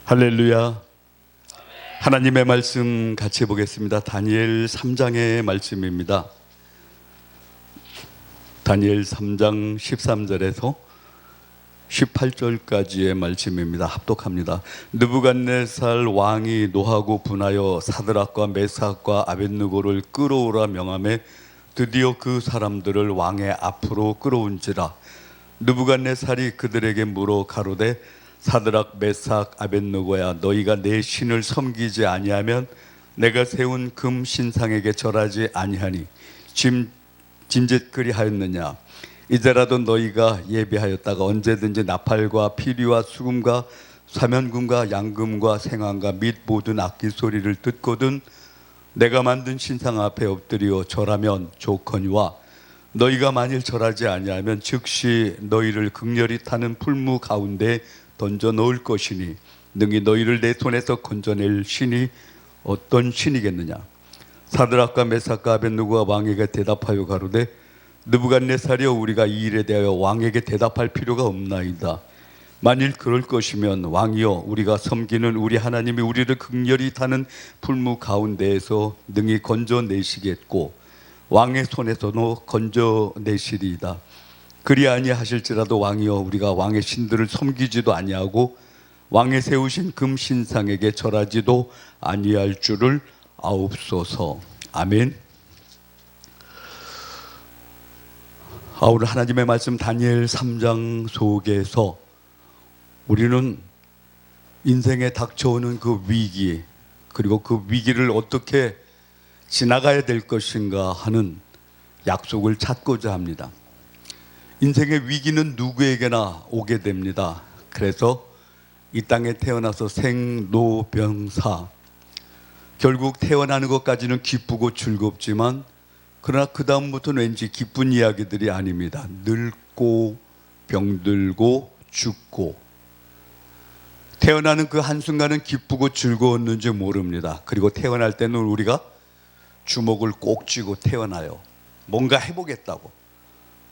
할렐루야. 하나님의 말씀 같이 보겠습니다. 다니엘 3장의 말씀입니다. 다니엘 3장 13절에서 18절까지의 말씀입니다. 합독합니다. 느부갓네살 왕이 노하고 분하여 사드락과 메삭과 아벳느고를 끌어오라 명함에 드디어 그 사람들을 왕의 앞으로 끌어온지라. 느부갓네살이 그들에게 물어 가로되 사드락 메삭 아벳느고야, 너희가 내 신을 섬기지 아니하면 내가 세운 금 신상에게 절하지 아니하니 짐짓 그리하였느냐. 이제라도 너희가 예비하였다가 언제든지 나팔과 피리와 수금과 사면금과 양금과 생황과 및 모든 악기 소리를 듣거든 내가 만든 신상 앞에 엎드려 절하면 좋거니와 너희가 만일 절하지 아니하면 즉시 너희를 극렬히 타는 풀무 가운데 던져 넣을 것이니 능히 너희를 내 손에서 건져낼 신이 어떤 신이겠느냐. 사드락과 메삭과 아벳느고가 왕에게 대답하여 가로되 느부갓네살이여, 우리가 이 일에 대하여 왕에게 대답할 필요가 없나이다. 만일 그럴 것이면 왕이여, 우리가 섬기는 우리 하나님이 우리를 극렬히 타는 풀무 가운데에서 능히 건져내시겠고 왕의 손에서도 건져내시리이다. 그리 아니하실지라도 왕이여, 우리가 왕의 신들을 섬기지도 아니하고 왕의 세우신 금 신상에게 절하지도 아니할 줄을 아옵소서. 아멘. 오늘 하나님의 말씀 다니엘 3장 속에서 우리는 인생에 닥쳐오는 그 위기, 그리고 그 위기를 어떻게 지나가야 될 것인가 하는 약속을 찾고자 합니다. 인생의 위기는 누구에게나 오게 됩니다. 그래서 이 땅에 태어나서 생로병사, 결국 태어나는 것까지는 기쁘고 즐겁지만 그러나 그 다음부터는 왠지 기쁜 이야기들이 아닙니다. 늙고 병들고 죽고. 태어나는 그 한순간은 기쁘고 즐거웠는지 모릅니다. 그리고 태어날 때는 우리가 주먹을 꼭 쥐고 태어나요. 뭔가 해보겠다고.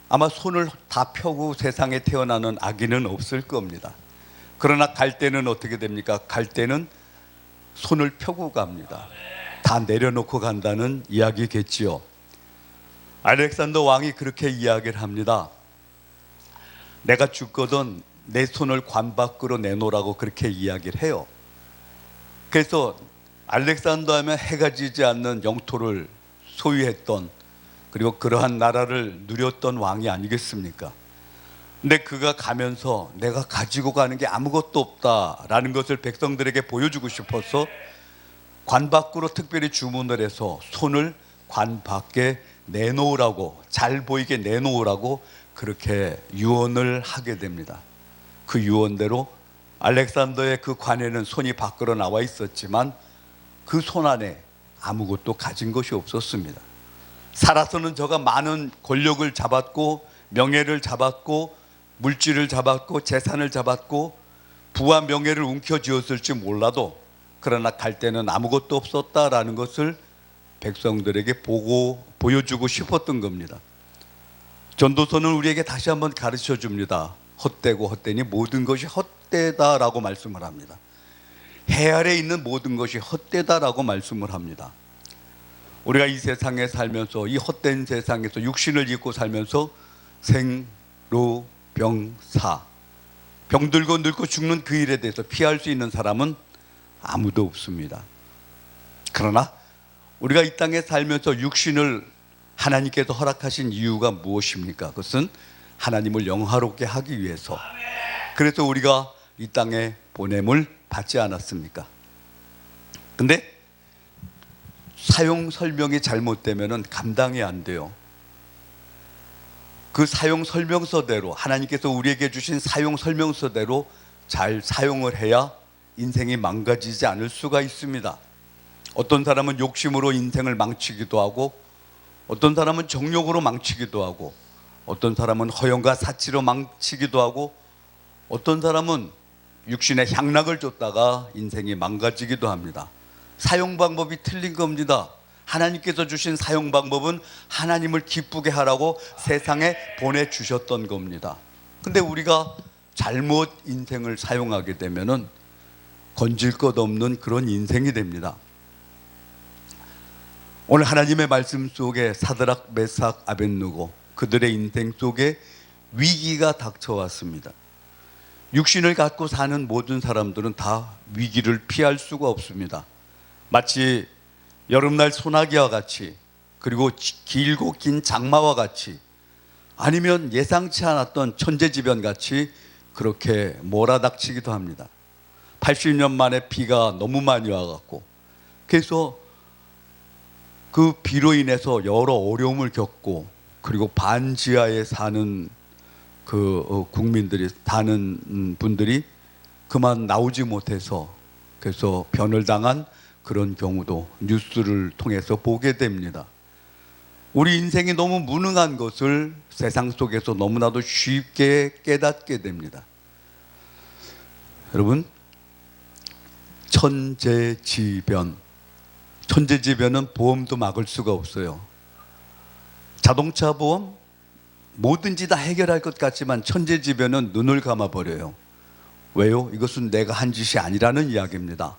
아마 손을 다 펴고 세상에 태어나는 아기는 없을 겁니다. 그러나 갈 때는 어떻게 됩니까? 갈 때는 손을 펴고 갑니다. 다 내려놓고 간다는 이야기겠지요. 알렉산더 왕이 그렇게 이야기를 합니다. 내가 죽거든 내 손을 관 밖으로 내놓으라고 그렇게 이야기를 해요. 그래서 알렉산더 하면 해가 지지 않는 영토를 소유했던, 그리고 그러한 나라를 누렸던 왕이 아니겠습니까? 근데 그가 가면서 내가 가지고 가는 게 아무것도 없다라는 것을 백성들에게 보여주고 싶어서 관 밖으로 특별히 주문을 해서 손을 관 밖에 내놓으라고, 잘 보이게 내놓으라고 그렇게 유언을 하게 됩니다. 그 유언대로 알렉산더의 그 관에는 손이 밖으로 나와 있었지만 그 손 안에 아무것도 가진 것이 없었습니다. 살아서는 저가 많은 권력을 잡았고 명예를 잡았고 물질을 잡았고 재산을 잡았고 부와 명예를 움켜쥐었을지 몰라도 그러나 갈 때는 아무것도 없었다라는 것을 백성들에게 보여주고 싶었던 겁니다. 전도서는 우리에게 다시 한번 가르쳐 줍니다. 헛되고 헛되니 모든 것이 헛되다라고 말씀을 합니다. 해 아래 있는 모든 것이 헛되다라고 말씀을 합니다. 우리가 이 세상에 살면서, 이 헛된 세상에서 육신을 입고 살면서 생로 병사, 병들고 늙고 죽는 그 일에 대해서 피할 수 있는 사람은 아무도 없습니다. 그러나 우리가 이 땅에 살면서 육신을 하나님께서 허락하신 이유가 무엇입니까? 그것은 하나님을 영화롭게 하기 위해서. 그래서 우리가 이 땅에 보냄을 받지 않았습니까? 근데 사용 설명이 잘못되면 감당이 안 돼요. 그 사용 설명서대로, 하나님께서 우리에게 주신 사용 설명서대로 잘 사용을 해야 인생이 망가지지 않을 수가 있습니다. 어떤 사람은 욕심으로 인생을 망치기도 하고, 어떤 사람은 정욕으로 망치기도 하고, 어떤 사람은 허영과 사치로 망치기도 하고, 어떤 사람은 육신의 향락을 쫓다가 인생이 망가지기도 합니다. 사용 방법이 틀린 겁니다. 하나님께서 주신 사용 방법은 하나님을 기쁘게 하라고 세상에 보내주셨던 겁니다. 근데 우리가 잘못 인생을 사용하게 되면은 건질 것 없는 그런 인생이 됩니다. 오늘 하나님의 말씀 속에 사드락, 메삭, 아벳느고 그들의 인생 속에 위기가 닥쳐왔습니다. 육신을 갖고 사는 모든 사람들은 다 위기를 피할 수가 없습니다. 마치 여름날 소나기와 같이, 그리고 길고 긴 장마와 같이, 아니면 예상치 않았던 천재지변 같이 그렇게 몰아닥치기도 합니다. 80년 만에 비가 너무 많이 와갖고, 그래서 그 비로 인해서 여러 어려움을 겪고, 그리고 반지하에 사는 국민들이, 사는 분들이 그만 나오지 못해서 그래서 변을 당한 그런 경우도 뉴스를 통해서 보게 됩니다. 우리 인생이 너무 무능한 것을 세상 속에서 너무나도 쉽게 깨닫게 됩니다. 여러분, 천재지변은 보험도 막을 수가 없어요. 자동차 보험 뭐든지 다 해결할 것 같지만 천재지변은 눈을 감아버려요. 왜요? 이것은 내가 한 짓이 아니라는 이야기입니다.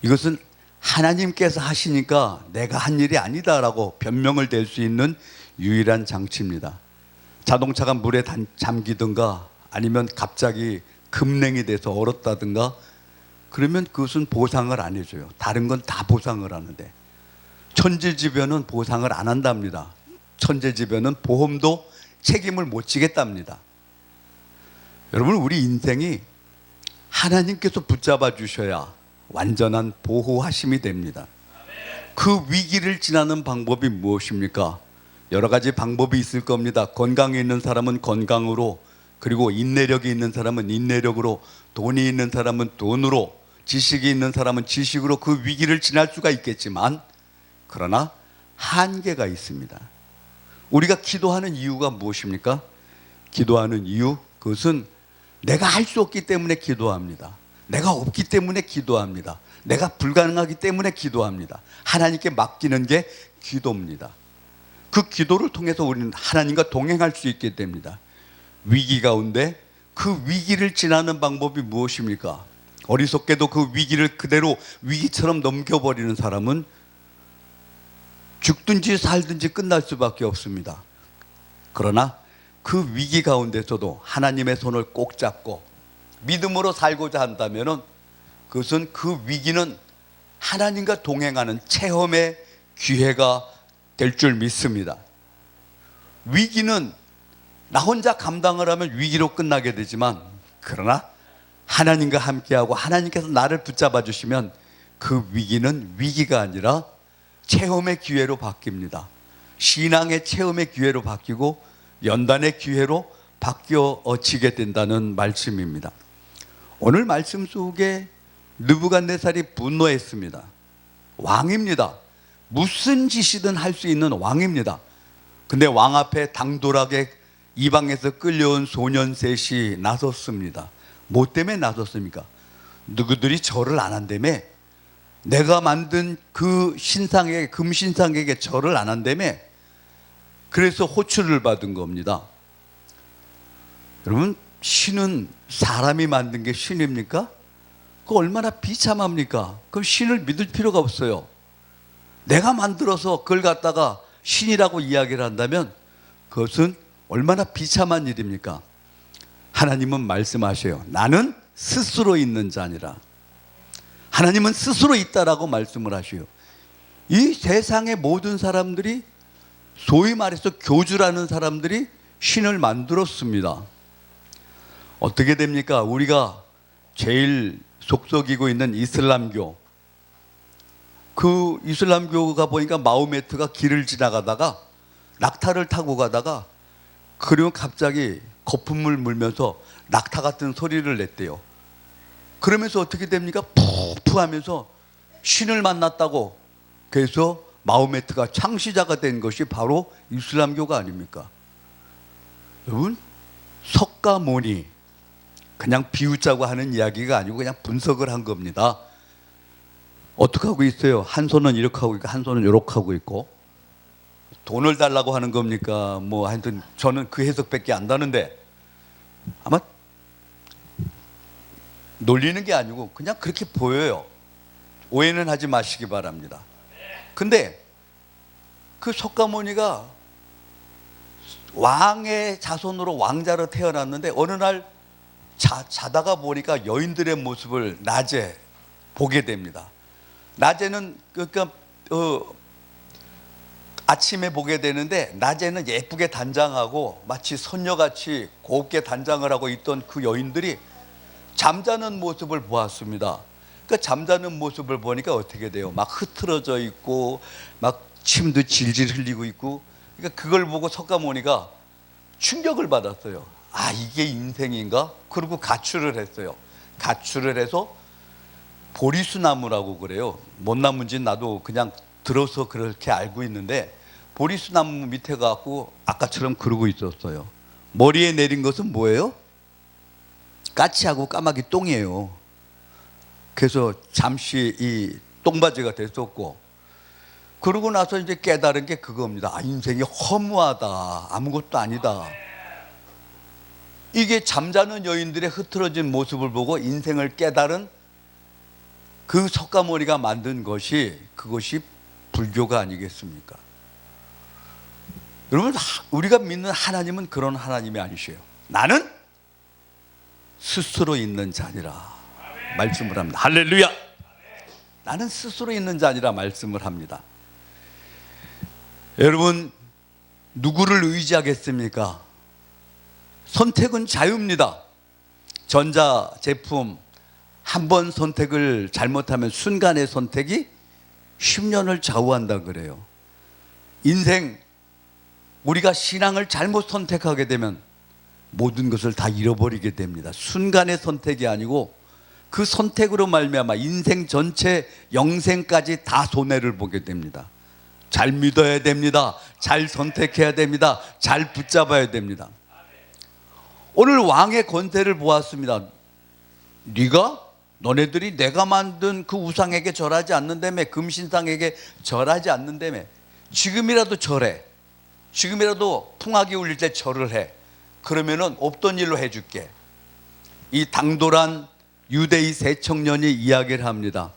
이것은 하나님께서 하시니까 내가 한 일이 아니다라고 변명을 댈 수 있는 유일한 장치입니다. 자동차가 물에 잠기든가 아니면 갑자기 급냉이 돼서 얼었다든가 그러면 그것은 보상을 안 해줘요. 다른 건 다 보상을 하는데 천재지변은 보상을 안 한답니다. 천재지변은 보험도 책임을 못 지겠답니다. 여러분, 우리 인생이 하나님께서 붙잡아 주셔야 완전한 보호하심이 됩니다. 그 위기를 지나는 방법이 무엇입니까? 여러 가지 방법이 있을 겁니다. 건강에 있는 사람은 건강으로, 그리고 인내력이 있는 사람은 인내력으로, 돈이 있는 사람은 돈으로, 지식이 있는 사람은 지식으로 그 위기를 지날 수가 있겠지만, 그러나 한계가 있습니다. 우리가 기도하는 이유가 무엇입니까? 기도하는 이유, 그것은 내가 할 수 없기 때문에 기도합니다. 내가 없기 때문에 기도합니다. 내가 불가능하기 때문에 기도합니다. 하나님께 맡기는 게 기도입니다. 그 기도를 통해서 우리는 하나님과 동행할 수 있게 됩니다. 위기 가운데 그 위기를 지나는 방법이 무엇입니까? 어리석게도 그 위기를 그대로 위기처럼 넘겨버리는 사람은 죽든지 살든지 끝날 수밖에 없습니다. 그러나 그 위기 가운데서도 하나님의 손을 꼭 잡고 믿음으로 살고자 한다면 그것은 그 위기는 하나님과 동행하는 체험의 기회가 될 줄 믿습니다. 위기는 나 혼자 감당을 하면 위기로 끝나게 되지만, 그러나 하나님과 함께하고 하나님께서 나를 붙잡아 주시면 그 위기는 위기가 아니라 체험의 기회로 바뀝니다. 신앙의 체험의 기회로 바뀌고 연단의 기회로 바뀌어지게 된다는 말씀입니다. 오늘 말씀 속에 느부갓네살이 분노했습니다. 왕입니다. 무슨 짓이든 할 수 있는 왕입니다. 근데 왕 앞에 당돌하게 이방에서 끌려온 소년 셋이 나섰습니다. 뭐 때문에 나섰습니까? 누구들이 절을 안 한다며? 내가 만든 그 신상에게, 금신상에게 절을 안 한다며? 그래서 호출을 받은 겁니다. 여러분, 신은 사람이 만든 게 신입니까? 그거 얼마나 비참합니까? 그럼 신을 믿을 필요가 없어요. 내가 만들어서 그걸 갖다가 신이라고 이야기를 한다면 그것은 얼마나 비참한 일입니까? 하나님은 말씀하셔요. 나는 스스로 있는 자니라. 하나님은 스스로 있다라고 말씀을 하셔요. 이 세상의 모든 사람들이, 소위 말해서 교주라는 사람들이 신을 만들었습니다. 어떻게 됩니까? 우리가 제일 속썩이고 있는 이슬람교, 그 이슬람교가 보니까 마호메트가 길을 지나가다가 낙타를 타고 가다가, 그리고 갑자기 거품을 물면서 낙타 같은 소리를 냈대요. 그러면서 어떻게 됩니까? 푸푸 하면서 신을 만났다고. 그래서 마호메트가 창시자가 된 것이 바로 이슬람교가 아닙니까? 여러분, 석가모니, 그냥 비웃자고 하는 이야기가 아니고 그냥 분석을 한 겁니다. 어떻게 하고 있어요? 한 손은 이렇게 하고 있고 한 손은 이렇게 하고 있고. 돈을 달라고 하는 겁니까? 뭐 하여튼 저는 그 해석밖에 안 나는데, 아마 놀리는 게 아니고 그냥 그렇게 보여요. 오해는 하지 마시기 바랍니다. 근데 그 석가모니가 왕의 자손으로 왕자로 태어났는데 어느 날 자다가 보니까 여인들의 모습을 낮에 보게 됩니다. 낮에는 그러니까 아침에 보게 되는데 낮에는 예쁘게 단장하고 마치 선녀같이 곱게 단장을 하고 있던 그 여인들이 잠자는 모습을 보았습니다. 그러니까 잠자는 모습을 보니까 어떻게 돼요? 막 흐트러져 있고 막 침도 질질 흘리고 있고, 그러니까 그걸 보고 석가모니가 충격을 받았어요. 아, 이게 인생인가? 그리고 가출을 했어요. 가출을 해서 보리수나무라고 그래요. 뭔 나무인지 나도 그냥 들어서 그렇게 알고 있는데 보리수나무 밑에 가고 아까처럼 그러고 있었어요. 머리에 내린 것은 뭐예요? 까치하고 까마귀 똥이에요. 그래서 잠시 이 똥바지가 됐었고, 그러고 나서 이제 깨달은 게 그겁니다. 아, 인생이 허무하다, 아무것도 아니다. 이게 잠자는 여인들의 흐트러진 모습을 보고 인생을 깨달은 그 석가모니가 만든 것이, 그것이 불교가 아니겠습니까? 여러분, 우리가 믿는 하나님은 그런 하나님이 아니셔요. 나는 스스로 있는 자니라 말씀을 합니다. 할렐루야. 나는 스스로 있는 자니라 말씀을 합니다. 여러분, 누구를 의지하겠습니까? 선택은 자유입니다. 전자제품 한 번 선택을 잘못하면 순간의 선택이 10년을 좌우한다 그래요. 인생, 우리가 신앙을 잘못 선택하게 되면 모든 것을 다 잃어버리게 됩니다. 순간의 선택이 아니고 그 선택으로 말미암아 인생 전체 영생까지 다 손해를 보게 됩니다. 잘 믿어야 됩니다. 잘 선택해야 됩니다. 잘 붙잡아야 됩니다. 오늘 왕의 권세를 보았습니다. 너네들이 내가 만든 그 우상에게 절하지 않는다며, 금신상에게 절하지 않는다며, 지금이라도 절해. 지금이라도 풍악이 울릴 때 절을 해. 그러면은 없던 일로 해줄게. 이 당돌한 유대의 세 청년이 이야기를 합니다.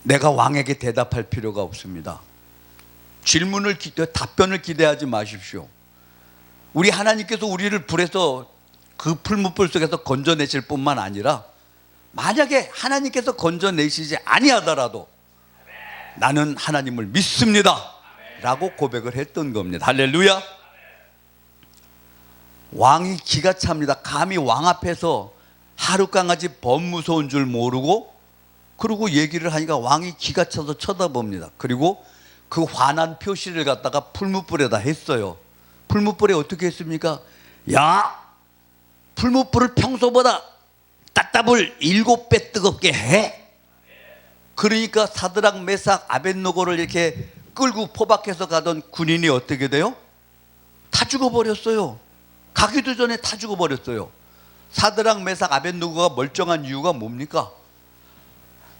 내가 왕에게 대답할 필요가 없습니다. 답변을 기대하지 마십시오. 우리 하나님께서 우리를 불에서, 그 풀무불 속에서 건져내실 뿐만 아니라 만약에 하나님께서 건져내시지 아니하더라도 나는 하나님을 믿습니다 라고 고백을 했던 겁니다. 할렐루야. 왕이 기가 찹니다. 감히 왕 앞에서 하룻강아지 범 무서운 줄 모르고, 그리고 얘기를 하니까 왕이 기가 차서 쳐다봅니다. 그리고 그 화난 표시를 갖다가 풀무불에다 했어요. 풀무불에 어떻게 했습니까? 야, 풀무불을 평소보다 따따블 7배 뜨겁게 해. 그러니까 사드락 메삭 아벳노고를 이렇게 끌고 포박해서 가던 군인이 어떻게 돼요? 다 죽어버렸어요. 가기도 전에 다 죽어버렸어요. 사드락 메삭 아벳노고가 멀쩡한 이유가 뭡니까?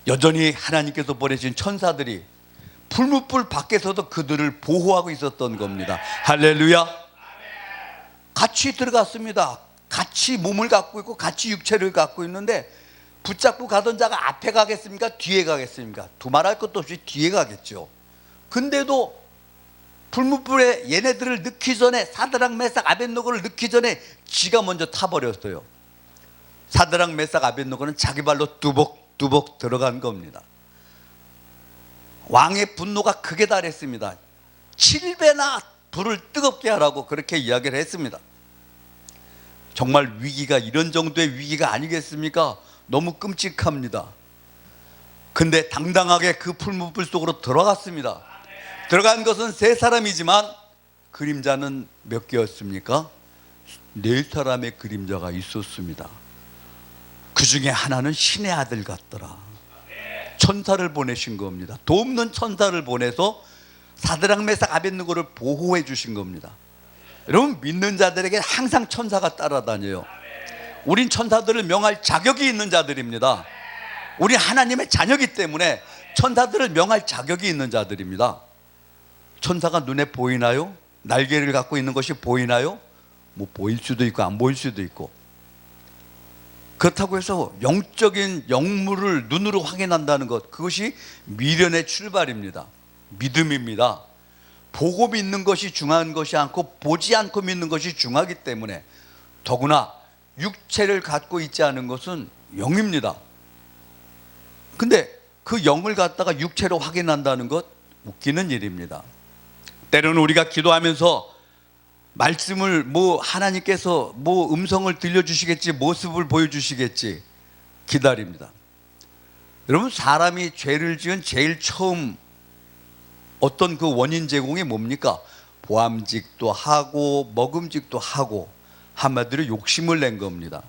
여전히 하나님께서 보내신 천사들이 풀무불 밖에서도 그들을 보호하고 있었던 겁니다. 할렐루야. 같이 들어갔습니다. 같이 몸을 갖고 있고 같이 육체를 갖고 있는데 붙잡고 가던 자가 앞에 가겠습니까? 뒤에 가겠습니까? 두말할 것도 없이 뒤에 가겠죠. 근데도 풀무불에 얘네들을 넣기 전에, 사드락 메삭 아벳노고를 넣기 전에 지가 먼저 타버렸어요. 사드락 메삭 아벳노고는 자기 발로 뚜벅뚜벅 들어간 겁니다. 왕의 분노가 극에 달했습니다. 7배나 불을 뜨겁게 하라고 그렇게 이야기를 했습니다. 정말 위기가 이런 정도의 위기가 아니겠습니까? 너무 끔찍합니다. 근데 당당하게 그 풀무불 속으로 들어갔습니다. 들어간 것은 3사람이지만 그림자는 몇 개였습니까? 4사람의 그림자가 있었습니다. 그 중에 하나는 신의 아들 같더라. 천사를 보내신 겁니다. 돕는 천사를 보내서 사드락 메삭 아벳느고를 보호해 주신 겁니다. 여러분, 믿는 자들에게 항상 천사가 따라다녀요. 우린 천사들을 명할 자격이 있는 자들입니다. 우리 하나님의 자녀이기 때문에 천사들을 명할 자격이 있는 자들입니다. 천사가 눈에 보이나요? 날개를 갖고 있는 것이 보이나요? 뭐 보일 수도 있고 안 보일 수도 있고. 그렇다고 해서 영적인 영물을 눈으로 확인한다는 것, 그것이 미련의 출발입니다. 믿음입니다. 보고 믿는 것이 중요한 것이 않고 보지 않고 믿는 것이 중요하기 때문에 더구나 육체를 갖고 있지 않은 것은 영입니다. 근데 그 영을 갖다가 육체로 확인한다는 것, 웃기는 일입니다. 때로는 우리가 기도하면서 말씀을 하나님께서 음성을 들려주시겠지, 모습을 보여주시겠지 기다립니다. 여러분, 사람이 죄를 지은 제일 처음 어떤 그 원인 제공이 뭡니까? 보암직도 하고 먹음직도 하고, 한마디로 욕심을 낸 겁니다.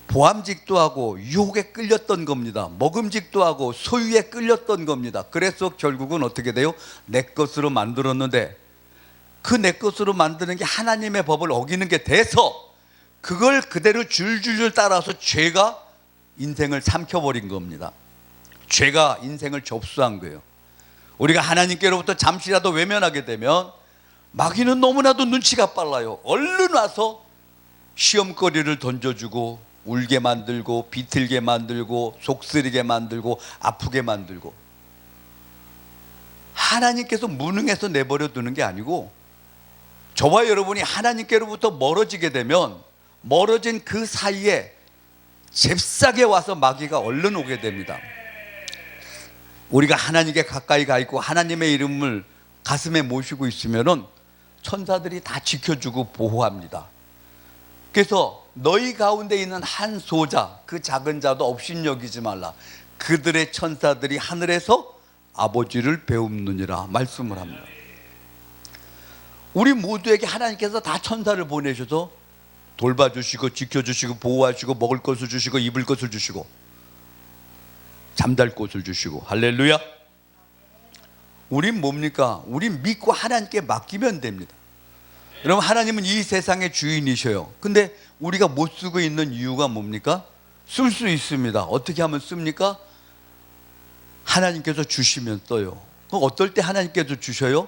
보암직도 하고 유혹에 끌렸던 겁니다. 먹음직도 하고 소유에 끌렸던 겁니다. 그래서 결국은 어떻게 돼요? 내 것으로 만들었는데, 그 내 것으로 만드는 게 하나님의 법을 어기는 게 돼서 그걸 그대로 줄줄줄 따라서 죄가 인생을 삼켜버린 겁니다. 죄가 인생을 접수한 거예요. 우리가 하나님께로부터 잠시라도 외면하게 되면 마귀는 너무나도 눈치가 빨라요. 얼른 와서 시험거리를 던져주고 울게 만들고 비틀게 만들고 속쓰리게 만들고 아프게 만들고, 하나님께서 무능해서 내버려 두는 게 아니고, 저와 여러분이 하나님께로부터 멀어지게 되면 멀어진 그 사이에 잽싸게 와서 마귀가 얼른 오게 됩니다. 우리가 하나님께 가까이 가 있고 하나님의 이름을 가슴에 모시고 있으면은 천사들이 다 지켜주고 보호합니다. 그래서 너희 가운데 있는 한 소자, 그 작은 자도 업신여기지 말라. 그들의 천사들이 하늘에서 아버지를 배움느니라 말씀을 합니다. 우리 모두에게 하나님께서 다 천사를 보내셔서 돌봐주시고 지켜주시고 보호하시고 먹을 것을 주시고 입을 것을 주시고 잠잘 곳을 주시고, 할렐루야. 우린 뭡니까? 우린 믿고 하나님께 맡기면 됩니다. 여러분, 하나님은 이 세상의 주인이셔요. 근데 우리가 못 쓰고 있는 이유가 뭡니까? 쓸 수 있습니다. 어떻게 하면 씁니까? 하나님께서 주시면 써요. 그럼 어떨 때 하나님께서 주셔요?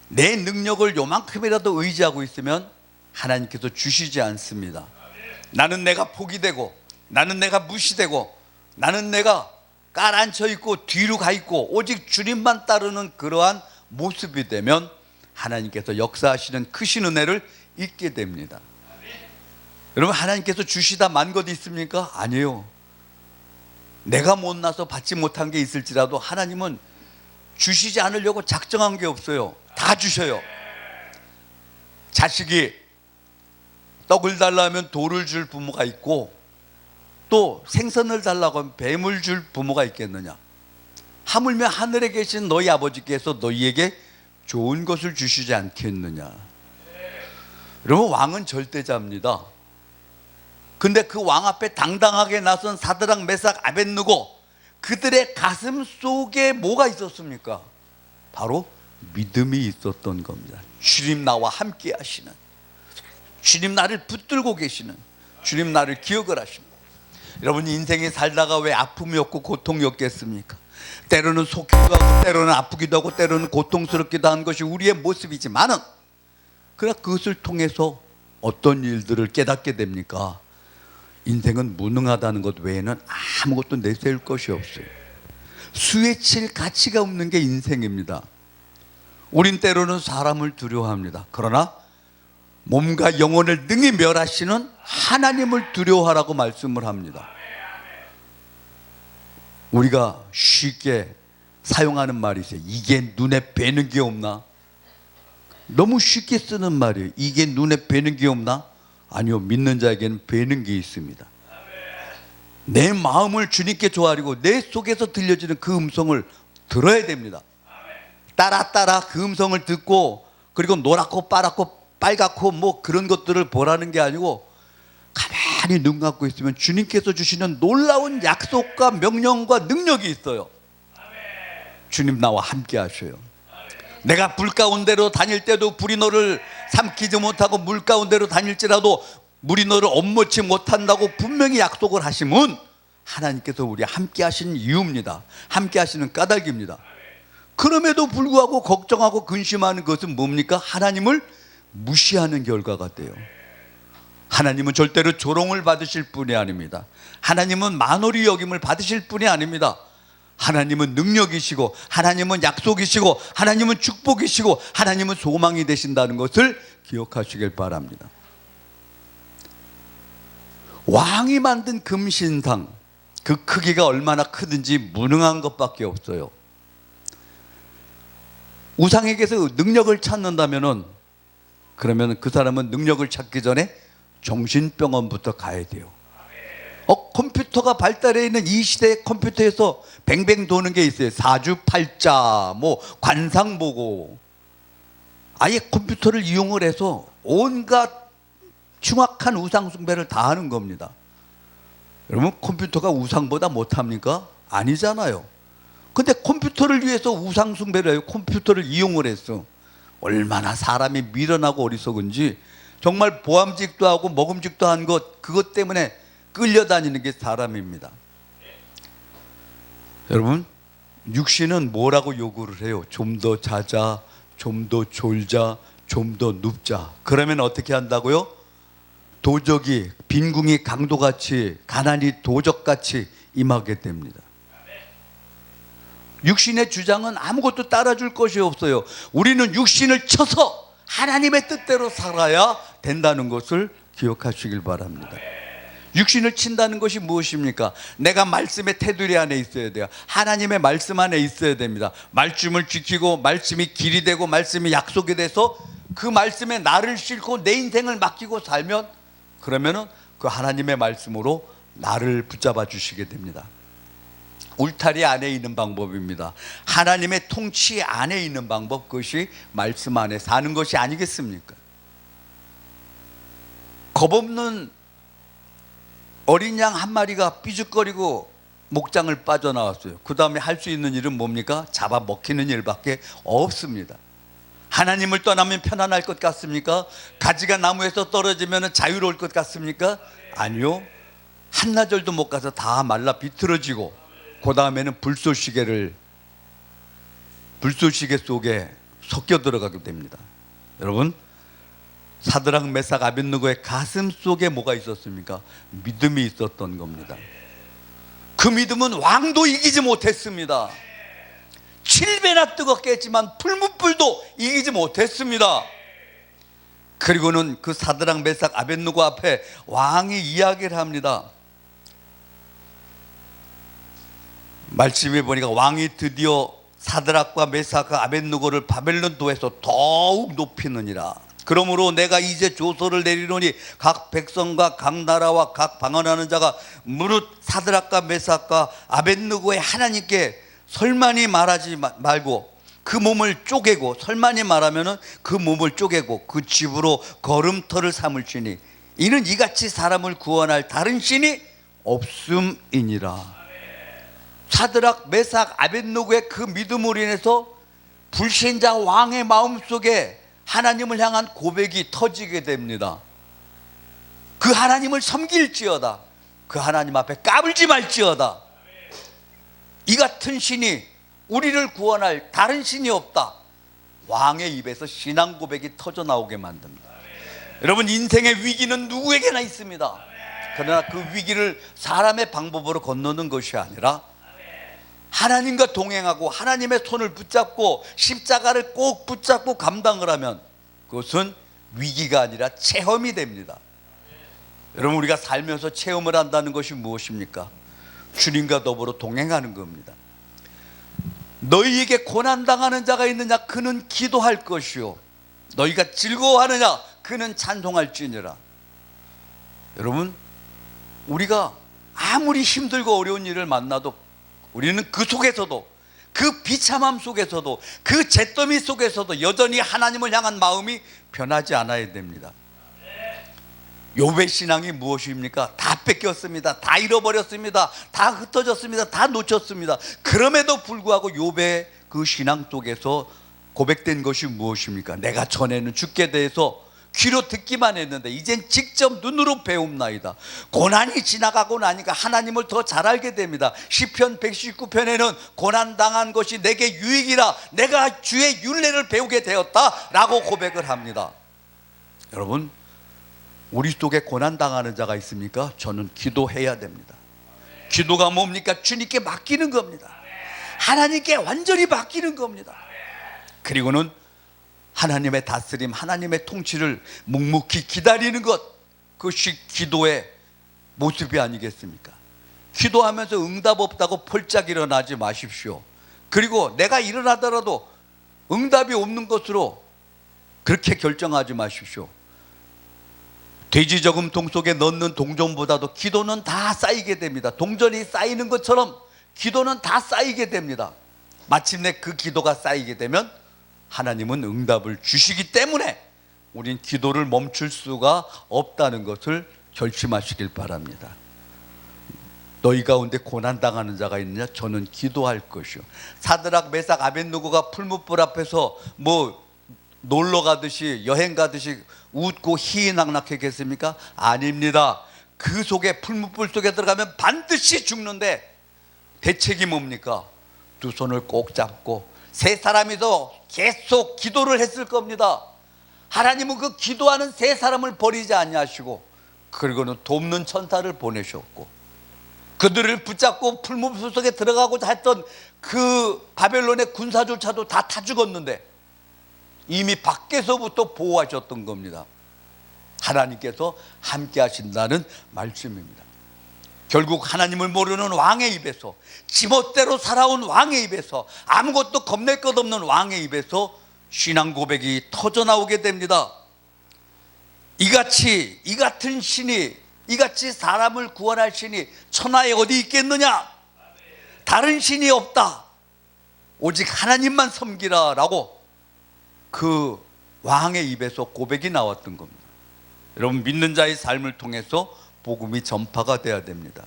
내 능력을 요만큼이라도 의지하고 있으면 하나님께서 주시지 않습니다. 나는 내가 포기되고, 나는 내가 무시되고, 나는 내가 깔앉혀 있고 뒤로 가 있고 오직 주님만 따르는 그러한 모습이 되면 하나님께서 역사하시는 크신 은혜를 잊게 됩니다. 여러분, 하나님께서 주시다 만 것 있습니까? 아니에요. 내가 못나서 받지 못한 게 있을지라도 하나님은 주시지 않으려고 작정한 게 없어요. 다 주셔요. 자식이 떡을 달라면 돌을 줄 부모가 있고, 또 생선을 달라고 하면 뱀을 줄 부모가 있겠느냐? 하물며 하늘에 계신 너희 아버지께서 너희에게 좋은 것을 주시지 않겠느냐? 여러분, 왕은 절대자입니다. 근데 그 왕 앞에 당당하게 나선 사드락, 메삭, 아벳느고, 그들의 가슴 속에 뭐가 있었습니까? 바로 믿음이 있었던 겁니다. 주님 나와 함께 하시는, 주님 나를 붙들고 계시는, 주님 나를 기억을 하십니다. 여러분, 인생에 살다가 왜 아픔이 없고 고통이 없겠습니까? 때로는 속기도 하고 때로는 아프기도 하고 때로는 고통스럽기도 한 것이 우리의 모습이지만은, 그러나 그것을 통해서 어떤 일들을 깨닫게 됩니까? 인생은 무능하다는 것 외에는 아무것도 내세울 것이 없어요. 수에 칠 가치가 없는 게 인생입니다. 우린 때로는 사람을 두려워합니다. 그러나 몸과 영혼을 능히 멸하시는 하나님을 두려워하라고 말씀을 합니다. 우리가 쉽게 사용하는 말이 있어요. 이게 눈에 뵈는 게 없나? 너무 쉽게 쓰는 말이에요. 이게 눈에 뵈는 게 없나? 아니요, 믿는 자에게는 뵈는 게 있습니다. 내 마음을 주님께 조아리고 내 속에서 들려지는 그 음성을 들어야 됩니다. 따라 그 음성을 듣고, 그리고 노랗고 빠랗고 빨갛고 뭐 그런 것들을 보라는 게 아니고, 가만히 눈 감고 있으면 주님께서 주시는 놀라운 약속과 명령과 능력이 있어요. 주님 나와 함께 하셔요. 내가 불 가운데로 다닐 때도 불이 너를 삼키지 못하고 물 가운데로 다닐지라도 물이 너를 엄먹지 못한다고 분명히 약속을 하심은 하나님께서 우리 함께 하시는 이유입니다. 함께 하시는 까닭입니다. 그럼에도 불구하고 걱정하고 근심하는 것은 뭡니까? 하나님을 무시하는 결과가 돼요. 하나님은 절대로 조롱을 받으실 분이 아닙니다. 하나님은 만홀히 여김을 받으실 분이 아닙니다. 하나님은 능력이시고, 하나님은 약속이시고, 하나님은 축복이시고, 하나님은 소망이 되신다는 것을 기억하시길 바랍니다. 왕이 만든 금신상, 그 크기가 얼마나 크든지 무능한 것밖에 없어요. 우상에게서 능력을 찾는다면은, 그러면 그 사람은 능력을 찾기 전에 정신병원부터 가야 돼요. 컴퓨터가 발달해 있는 이 시대의 컴퓨터에서 뱅뱅 도는 게 있어요. 사주팔자, 관상보고. 아예 컴퓨터를 이용을 해서 온갖 흉악한 우상 숭배를 다 하는 겁니다. 여러분, 컴퓨터가 우상보다 못합니까? 아니잖아요. 근데 컴퓨터를 위해서 우상 숭배를 해요. 컴퓨터를 이용을 했어. 얼마나 사람이 미련하고 어리석은지. 정말 보암직도 하고 먹음직도 한 것, 그것 때문에 끌려다니는 게 사람입니다. 여러분, 육신은 뭐라고 요구를 해요? 좀 더 자자, 좀 더 졸자, 좀 더 눕자. 그러면 어떻게 한다고요? 도적이, 빈궁이 강도같이, 가난이 도적같이 임하게 됩니다. 육신의 주장은 아무것도 따라줄 것이 없어요. 우리는 육신을 쳐서 하나님의 뜻대로 살아야 된다는 것을 기억하시길 바랍니다. 육신을 친다는 것이 무엇입니까? 내가 말씀의 테두리 안에 있어야 돼요. 하나님의 말씀 안에 있어야 됩니다. 말씀을 지키고, 말씀이 길이 되고, 말씀이 약속이 돼서 그 말씀에 나를 싣고 내 인생을 맡기고 살면, 그러면은 그 하나님의 말씀으로 나를 붙잡아 주시게 됩니다. 울타리 안에 있는 방법입니다. 하나님의 통치 안에 있는 방법, 그것이 말씀 안에 사는 것이 아니겠습니까? 겁없는 어린 양 한 마리가 삐죽거리고 목장을 빠져나왔어요. 그 다음에 할 수 있는 일은 뭡니까? 잡아먹히는 일밖에 없습니다. 하나님을 떠나면 편안할 것 같습니까? 가지가 나무에서 떨어지면 자유로울 것 같습니까? 아니요. 한나절도 못 가서 다 말라 비틀어지고, 그 다음에는 불쏘시개 속에 섞여 들어가게 됩니다. 여러분, 사드락 메삭 아벳느고의 가슴 속에 뭐가 있었습니까? 믿음이 있었던 겁니다. 그 믿음은 왕도 이기지 못했습니다. 7배나 뜨겁게 했지만 풀무불도 이기지 못했습니다. 그리고는 그 사드락 메삭 아벳느고 앞에 왕이 이야기를 합니다. 말씀에 보니까 왕이 드디어 사드락과 메삭과 아벳느고를 바벨론 도에서 더욱 높이느니라. 그러므로 내가 이제 조서를 내리노니 각 백성과 각 나라와 각 방언하는 자가 무릇 사드락과 메삭과 아벳느고의 하나님께 설만히 말하지 말고 그 몸을 쪼개고, 설만히 말하면은 그 몸을 쪼개고 그 집으로 걸음터를 삼을지니 이는 이같이 사람을 구원할 다른 신이 없음이니라. 사드락 메삭 아벳느고의 그 믿음으로 인해서 불신자 왕의 마음속에 하나님을 향한 고백이 터지게 됩니다. 그 하나님을 섬길지어다, 그 하나님 앞에 까불지 말지어다, 이 같은 신이 우리를 구원할 다른 신이 없다. 왕의 입에서 신앙 고백이 터져 나오게 만듭니다. 여러분, 인생의 위기는 누구에게나 있습니다. 그러나 그 위기를 사람의 방법으로 건너는 것이 아니라 하나님과 동행하고 하나님의 손을 붙잡고 십자가를 꼭 붙잡고 감당을 하면 그것은 위기가 아니라 체험이 됩니다. 여러분, 우리가 살면서 체험을 한다는 것이 무엇입니까? 주님과 더불어 동행하는 겁니다. 너희에게 고난당하는 자가 있느냐? 그는 기도할 것이요, 너희가 즐거워하느냐? 그는 찬송할지니라. 여러분, 우리가 아무리 힘들고 어려운 일을 만나도 우리는 그 속에서도, 그 비참함 속에서도, 그 잿더미 속에서도 여전히 하나님을 향한 마음이 변하지 않아야 됩니다. 욥의 신앙이 무엇입니까? 다 뺏겼습니다. 다 잃어버렸습니다. 다 흩어졌습니다. 다 놓쳤습니다. 그럼에도 불구하고 욥의 그 신앙 속에서 고백된 것이 무엇입니까? 내가 전에는 주께 대해서 귀로 듣기만 했는데 이젠 직접 눈으로 배움나이다. 고난이 지나가고 나니까 하나님을 더 잘 알게 됩니다. 시편 119편에는 고난당한 것이 내게 유익이라, 내가 주의 율례를 배우게 되었다 라고 고백을 합니다. 여러분, 우리 속에 고난당하는 자가 있습니까? 저는 기도해야 됩니다. 기도가 뭡니까? 주님께 맡기는 겁니다. 하나님께 완전히 맡기는 겁니다. 그리고는 하나님의 다스림, 하나님의 통치를 묵묵히 기다리는 것, 그것이 기도의 모습이 아니겠습니까? 기도하면서 응답 없다고 펄짝 일어나지 마십시오. 그리고 내가 일어나더라도 응답이 없는 것으로 그렇게 결정하지 마십시오. 돼지 저금통 속에 넣는 동전보다도 기도는 다 쌓이게 됩니다. 동전이 쌓이는 것처럼 기도는 다 쌓이게 됩니다. 마침내 그 기도가 쌓이게 되면 하나님은 응답을 주시기 때문에 우린 기도를 멈출 수가 없다는 것을 결심하시길 바랍니다. 너희 가운데 고난당하는 자가 있느냐? 저는 기도할 것이요. 사드락 메삭 아벳느고가 풀무불 앞에서 놀러 가듯이 여행 가듯이 웃고 희희낙낙했겠습니까? 아닙니다. 그 속에 풀무불 속에 들어가면 반드시 죽는데 대책이 뭡니까? 두 손을 꼭 잡고 세 사람이서 계속 기도를 했을 겁니다. 하나님은 그 기도하는 세 사람을 버리지 아니하시고 그리고는 돕는 천사를 보내셨고 그들을 붙잡고 풀무불 속에 들어가고자 했던 그 바벨론의 군사조차도 다 죽었는데 이미 밖에서부터 보호하셨던 겁니다. 하나님께서 함께 하신다는 말씀입니다. 결국 하나님을 모르는 왕의 입에서, 지멋대로 살아온 왕의 입에서, 아무것도 겁낼 것 없는 왕의 입에서 신앙 고백이 터져나오게 됩니다. 이 같은 신이, 이같이 사람을 구원할 신이 천하에 어디 있겠느냐? 다른 신이 없다. 오직 하나님만 섬기라 라고 그 왕의 입에서 고백이 나왔던 겁니다. 여러분, 믿는 자의 삶을 통해서 복음이 전파가 돼야 됩니다.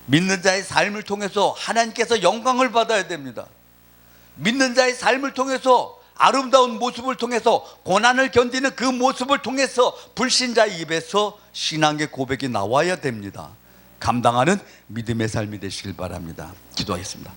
믿는 자의 삶을 통해서 하나님께서 영광을 받아야 됩니다. 믿는 자의 삶을 통해서 아름다운 모습을 통해서 고난을 견디는 그 모습을 통해서 불신자의 입에서 신앙의 고백이 나와야 됩니다. 감당하는 믿음의 삶이 되시길 바랍니다. 기도하겠습니다.